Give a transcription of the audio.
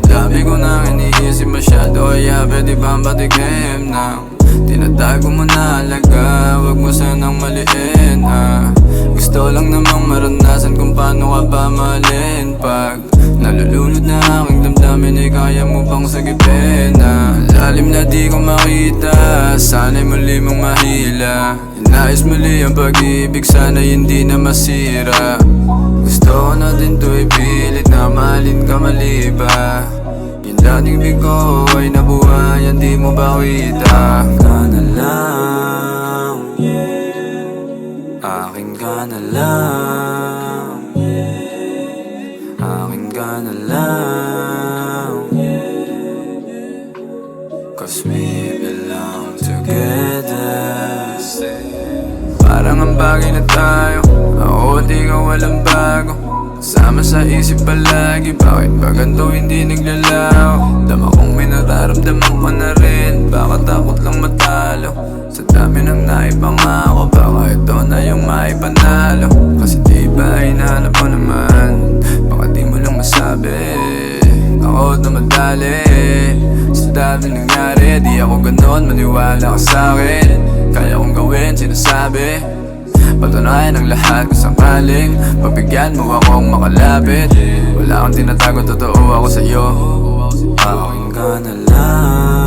Dami ko nang iniisip masyado, kaya pwede bang patikim ng tinatago mo na alaga, wag mo sanang maliin Gusto lang namang maranasan kung paano ka ba mahalin. Pag nalulunod na aking damdamin ay kaya mo bang sagipin lalim na di ko makita, sana'y muli mong mahila. Inayos muli ang pag-ibig, sana'y hindi na masira. Gusto ko na din to ipilit na mahalin ka maliba. Yung dating bigo ay nabuhayan, di mo ba kita? Ka na lang, akin ka na lang, akin ka na lang, cause we belong together. Parang ang bagay na tayo, ako at ikaw walang bago. Sama sa isip palagi, bakit ba ganito hindi naglalaho? Dama kong may nararamdaman ko na rin, baka takot lang matalo. Sa dami ng naipangako, baka ito na yung maipanalo. Kasi di ba hinahanap mo naman, baka di mo lang masabi. Ako na madali, sa dami nangyari, di ako ganon, maniwala ka sa'kin. Kaya kong gawin, sinasabi, patunayan ang lahat kung sakaling pabigyan mo akong makalapit. Wala kang tinatago, totoo ako sa'yo. Akin ka na lang,